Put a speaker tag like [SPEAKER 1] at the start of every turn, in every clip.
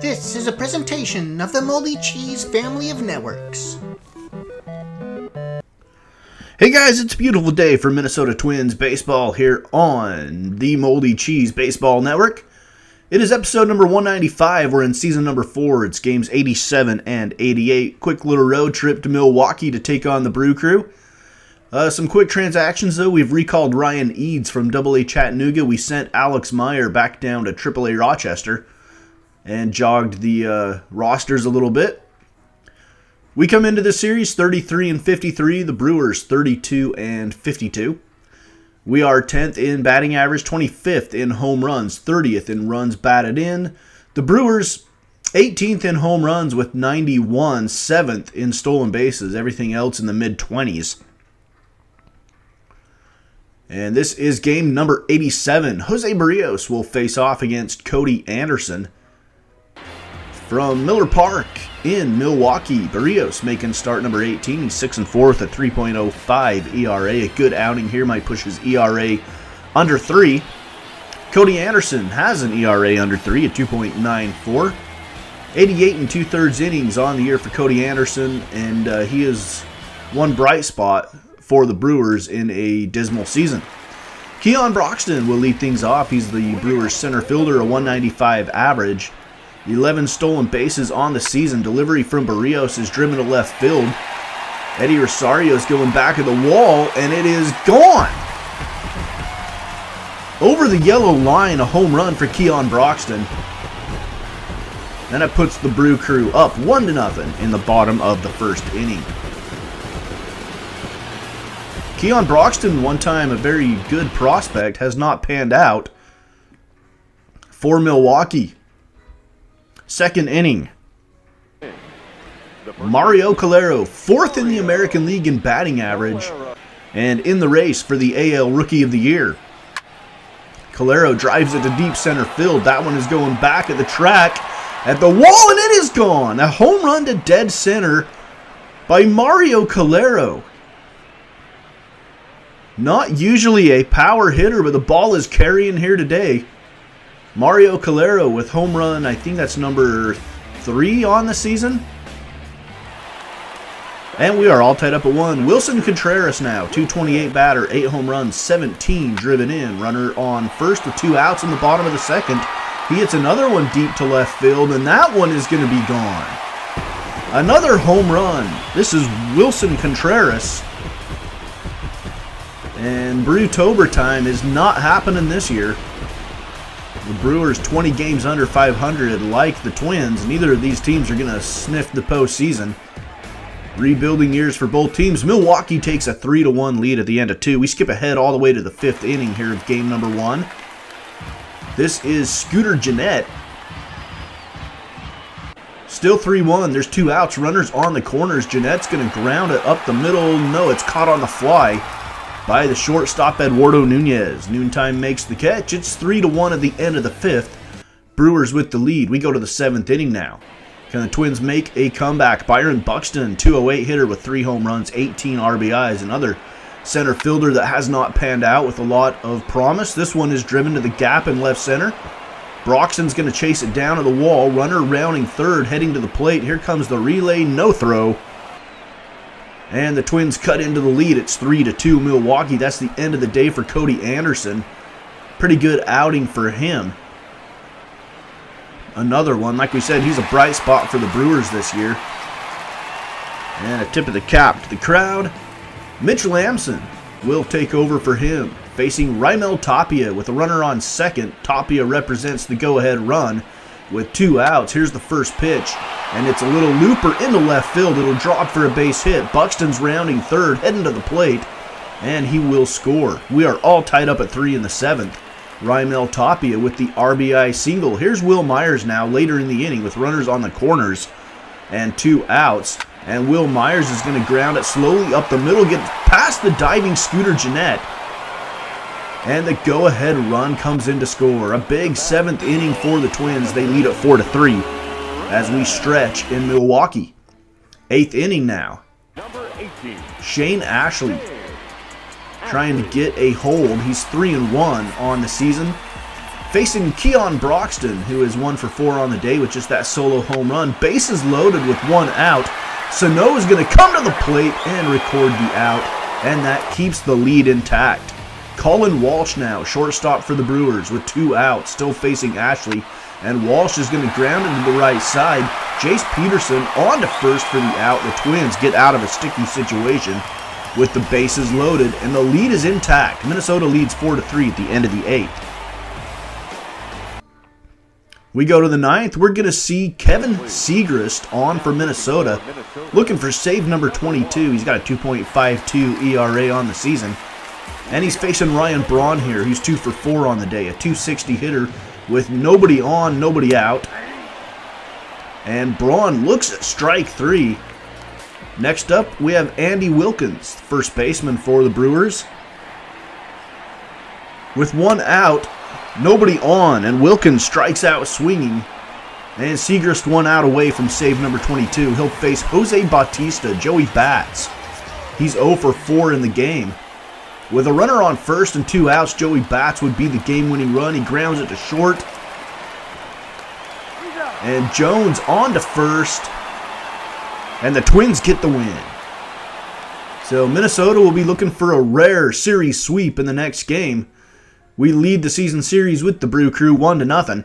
[SPEAKER 1] This is a presentation of the Moldy Cheese family of networks.
[SPEAKER 2] Hey guys, it's a beautiful day for Minnesota Twins baseball here on the Moldy Cheese Baseball Network. It is episode number 195. We're in season number 4. It's games 87 and 88. Quick little road trip to Milwaukee to take on the Brew Crew. Some quick transactions though. We've recalled Ryan Eads from AA Chattanooga. We sent Alex Meyer back down to AAA Rochester and jogged the rosters a little bit. We come into this series 33 and 53. The Brewers 32 and 52. We are 10th in batting average, 25th in home runs, 30th in runs batted in. The Brewers 18th in home runs with 91, 7th in stolen bases, everything else in the mid-20s. And this is game number 87. Jose Barrios will face off against Cody Anderson from Miller Park in Milwaukee. Barrios making start number 18. He's 6-4 with a 3.05 ERA. A good outing here, might push his ERA under 3. Cody Anderson has an ERA under 3 at 2.94. 88 and 2/3 innings on the year for Cody Anderson, and he is one bright spot for the Brewers in a dismal season. Keon Broxton will lead things off. He's the Brewers center fielder, a 195 average. 11 stolen bases on the season. Delivery from Barrios is driven to left field. Eddie Rosario is going back of the wall, and it is gone. Over the yellow line, a home run for Keon Broxton. And it puts the Brew Crew up 1-0 in the bottom of the first inning. Keon Broxton, one time a very good prospect, has not panned out for Milwaukee. Second inning. Mario Calero, 4th in the American League in batting average and in the race for the AL Rookie of the Year. Calero drives it to deep center field. That one is going back at the track at the wall, and it is gone. A home run to dead center by Mario Calero. Not usually a power hitter, but the ball is carrying here today. Mario Calero with home run, I think that's number 3 on the season. And we are all tied up at 1. Wilson Contreras now, 228 batter, 8 home runs, 17 driven in. Runner on first with 2 outs in the bottom of the second. He hits another one deep to left field, and that one is going to be gone. Another home run. This is Wilson Contreras. And Brewtober time is not happening this year. The Brewers 20 games under 500 like the Twins. Neither of these teams are going to sniff the postseason. Rebuilding years for both teams. Milwaukee takes a 3-1 lead at the end of 2. We skip ahead all the way to the 5th inning here of game number 1. This is Scooter Gennett. Still 3-1. There's 2 outs. Runners on the corners. Gennett's going to ground it up the middle. No, it's caught on the fly by the shortstop Eduardo Nunez. Noontime makes the catch. It's 3-1 at the end of the 5th. Brewers with the lead. We go to the 7th inning now. Can the Twins make a comeback? Byron Buxton, 208 hitter with 3 home runs, 18 RBIs. Another center fielder that has not panned out with a lot of promise. This one is driven to the gap in left center. Broxton's going to chase it down to the wall. Runner rounding third, heading to the plate. Here comes the relay, no throw. And the Twins cut into the lead. It's 3-2 Milwaukee. That's the end of the day for Cody Anderson. Pretty good outing for him. Another one. Like we said, he's a bright spot for the Brewers this year. And a tip of the cap to the crowd. Mitch Lamson will take over for him, facing Raimel Tapia with a runner on second. Tapia represents the go-ahead run with 2 outs. Here's the first pitch, and it's a little looper into left field. It'll drop for a base hit. Buxton's rounding third, heading to the plate, and he will score. We are all tied up at 3 in the 7th. Raimel Tapia with the RBI single. Here's Will Myers now later in the inning with runners on the corners and 2 outs. And Will Myers is going to ground it slowly up the middle, get past the diving Scooter Gennett. And the go-ahead run comes in to score. A big 7th inning for the Twins. They lead at 4-3 as we stretch in Milwaukee. 8th inning now. Shane Ashley trying to get a hold. He's 3-1 on the season. Facing Keon Broxton, who is 1 for 4 on the day with just that solo home run. Bases loaded with 1 out. Sano is going to come to the plate and record the out, and that keeps the lead intact. Colin Walsh now, shortstop for the Brewers with 2 outs, still facing Ashley. And Walsh is going to ground into the right side. Jace Peterson on to first for the out. The Twins get out of a sticky situation with the bases loaded, and the lead is intact. Minnesota leads 4-3 at the end of the 8th. We go to the 9th. We're going to see Kevin Segrist on for Minnesota, looking for save number 22. He's got a 2.52 ERA on the season. And he's facing Ryan Braun here, who's 2 for 4 on the day, a 260 hitter with nobody on, nobody out. And Braun looks at strike 3. Next up, we have Andy Wilkins, first baseman for the Brewers. With 1 out, nobody on, and Wilkins strikes out swinging. And Segrist 1 out away from save number 22. He'll face Jose Bautista, Joey Bats. He's 0 for 4 in the game. With a runner on first and 2 outs, Joey Bats would be the game-winning run. He grounds it to short. And Jones on to first. And the Twins get the win. So Minnesota will be looking for a rare series sweep in the next game. We lead the season series with the Brew Crew 1-0.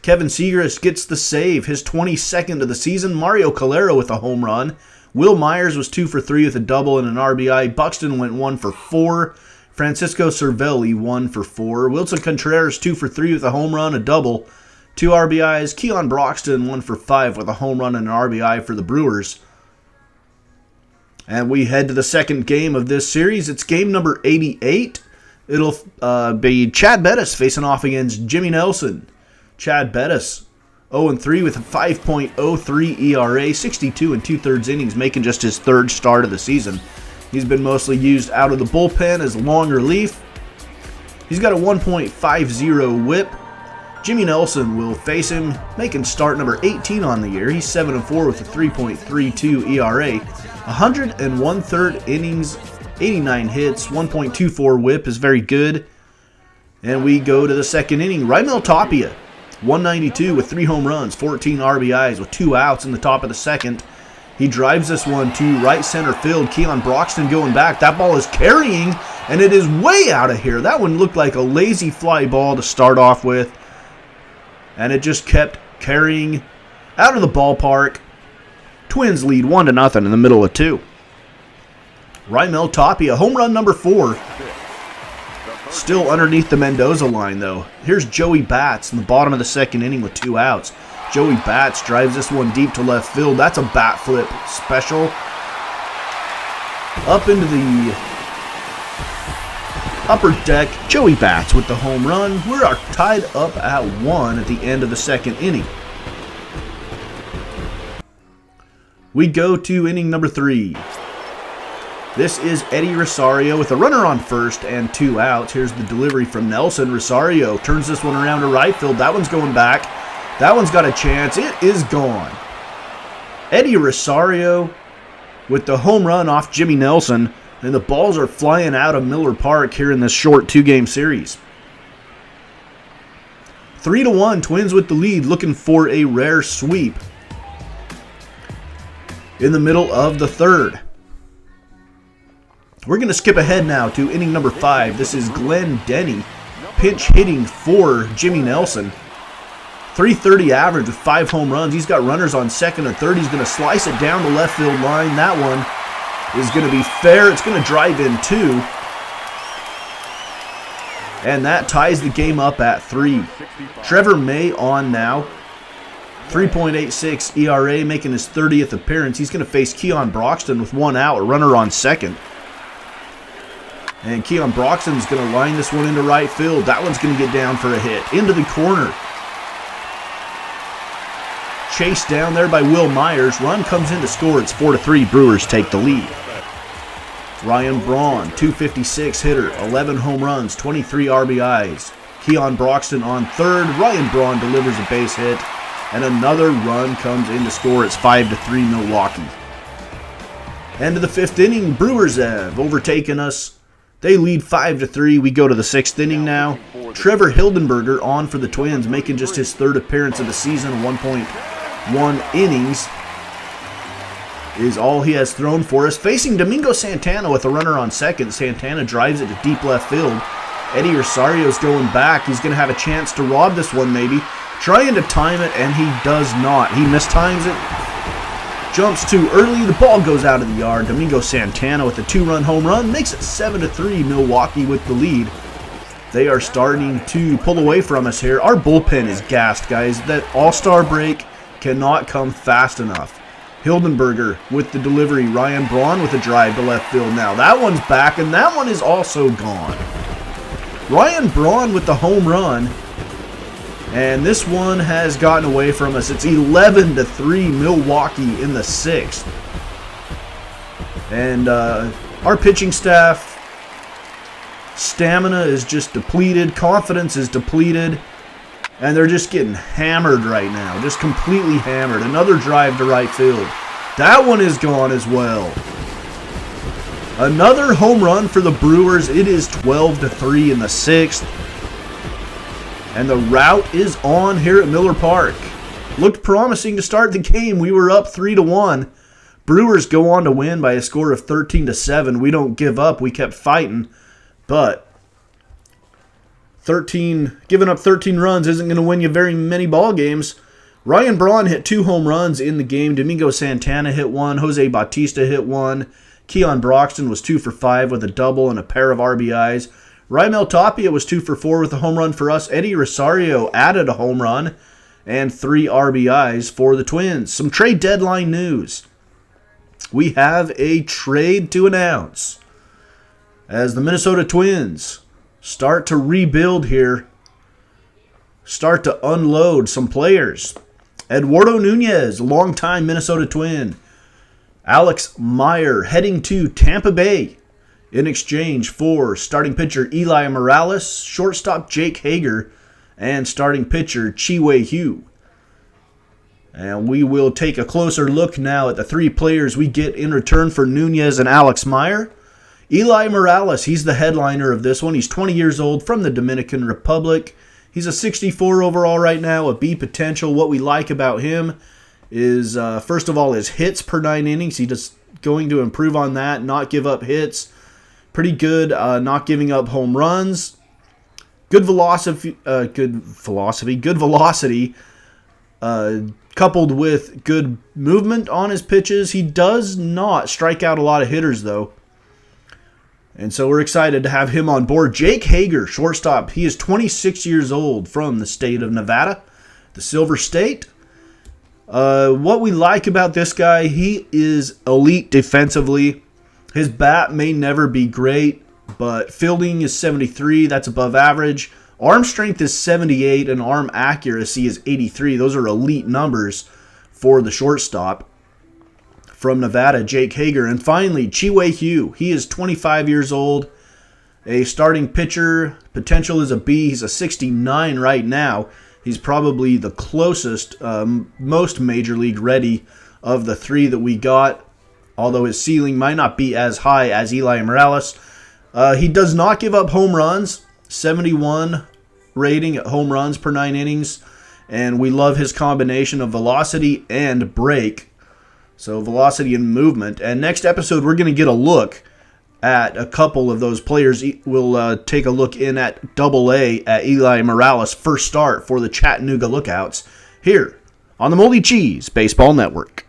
[SPEAKER 2] Kevin Segrist gets the save, his 22nd of the season. Mario Calero with a home run. Will Myers was 2 for 3 with a double and an RBI. Buxton went 1 for 4. Francisco Cervelli 1 for 4. Wilson Contreras 2 for 3 with a home run, a double, 2 RBIs. Keon Broxton 1 for 5 with a home run and an RBI for the Brewers. And we head to the second game of this series. It's game number 88. It'll be Chad Bettis facing off against Jimmy Nelson. Chad Bettis 0-3 with a 5.03 ERA, 62 2/3 innings, making just his 3rd start of the season. He's been mostly used out of the bullpen as long relief. He's got a 1.50 whip. Jimmy Nelson will face him, making start number 18 on the year. He's 7-4 with a 3.32 ERA, 100 1/3 innings, 89 hits, 1.24 whip is very good. And we go to the second inning. Raimel Tapia, 192 with 3 home runs, 14 RBIs with 2 outs in the top of the second. He drives this one to right center field. Keon Broxton going back. That ball is carrying, and it is way out of here. That one looked like a lazy fly ball to start off with, and it just kept carrying out of the ballpark. Twins lead 1-0 in the middle of 2. Raimel Tapia, home run number 4. Still underneath the Mendoza line, though. Here's Joey Bats in the bottom of the second inning with 2 outs. Joey Bats drives this one deep to left field. That's a bat flip special. Up into the upper deck, Joey Bats with the home run. We are tied up at 1 at the end of the second inning. We go to inning number 3. This is Eddie Rosario with a runner on first and 2 outs. Here's the delivery from Nelson. Rosario turns this one around to right field. That one's going back. That one's got a chance. It is gone. Eddie Rosario with the home run off Jimmy Nelson, and the balls are flying out of Miller Park here in this short 2-game series. 3-1, Twins with the lead, looking for a rare sweep in the middle of the 3rd. We're going to skip ahead now to inning number 5. This is Glenn Denny pinch hitting for Jimmy Nelson. 330 average with 5 home runs. He's got runners on second and third. He's going to slice it down the left field line. That one is going to be fair. It's going to drive in 2. And that ties the game up at 3. Trevor May on now. 3.86 ERA, making his 30th appearance. He's going to face Keon Broxton with 1 out, a runner on second. And Keon Broxton's going to line this one into right field. That one's going to get down for a hit. Into the corner. Chased down there by Will Myers. Run comes in to score. It's 4-3. Brewers take the lead. Ryan Braun, 256 hitter, 11 home runs, 23 RBIs. Keon Broxton on third. Ryan Braun delivers a base hit. And another run comes in to score. It's 5-3 Milwaukee. End of the 5th inning. Brewers have overtaken us. They lead 5-3. We go to the 6th inning now. Trevor Hildenberger on for the Twins, making just his third appearance of the season, 1.1 innings is all he has thrown for us. Facing Domingo Santana with a runner on second. Santana drives it to deep left field. Eddie Rosario's going back. He's going to have a chance to rob this one maybe. Trying to time it, and he does not. He mistimes it. Jumps too early. The ball goes out of the yard. Domingo Santana with a 2-run home run makes it 7-3. Milwaukee with the lead. They are starting to pull away from us here. Our bullpen is gassed, guys. That all-star break cannot come fast enough. Hildenberger with the delivery. Ryan Braun with a drive to left field now. That one's back, and that one is also gone. Ryan Braun with the home run. And this one has gotten away from us. It's 11-3 Milwaukee in the 6th. And our pitching staff, stamina is just depleted. Confidence is depleted. And they're just getting hammered right now. Just completely hammered. Another drive to right field. That one is gone as well. Another home run for the Brewers. It is 12-3 in the 6th. And the rout is on here at Miller Park. Looked promising to start the game. We were up 3-1. Brewers go on to win by a score of 13-7. We don't give up. We kept fighting. But giving up 13 runs isn't going to win you very many ball games. Ryan Braun hit 2 home runs in the game. Domingo Santana hit 1. Jose Bautista hit 1. Keon Broxton was 2 for 5 with a double and a pair of RBIs. Raimel Tapia was 2 for 4 with a home run for us. Eddie Rosario added a home run and 3 RBIs for the Twins. Some trade deadline news. We have a trade to announce as the Minnesota Twins start to rebuild here, start to unload some players. Eduardo Nunez, longtime Minnesota Twin. Alex Meyer heading to Tampa Bay in exchange for starting pitcher Eli Morales, shortstop Jake Hager, and starting pitcher Chi-Wei Hugh. And we will take a closer look now at the 3 players we get in return for Nunez and Alex Meyer. Eli Morales, he's the headliner of this one. He's 20 years old from the Dominican Republic. He's a 64 overall right now, a B potential. What we like about him is, first of all, his hits per 9 innings. He's just going to improve on that, not give up hits. Pretty good, not giving up home runs. Good velocity, coupled with good movement on his pitches. He does not strike out a lot of hitters, though. And so we're excited to have him on board. Jake Hager, shortstop. He is 26 years old from the state of Nevada, the Silver State. What we like about this guy, he is elite defensively. His bat may never be great, but fielding is 73. That's above average. Arm strength is 78, and arm accuracy is 83. Those are elite numbers for the shortstop from Nevada, Jake Hager. And finally, Chi-Wei Hugh. He is 25 years old, a starting pitcher. Potential is a B. He's a 69 right now. He's probably the closest, most major league ready of the 3 that we got, although his ceiling might not be as high as Eli Morales. He does not give up home runs, 71 rating at home runs per 9 innings, and we love his combination of velocity and break. So velocity and movement. And next episode, we're going to get a look at a couple of those players. We'll take a look in at AA at Eli Morales' first start for the Chattanooga Lookouts here on the Moldy Cheese Baseball Network.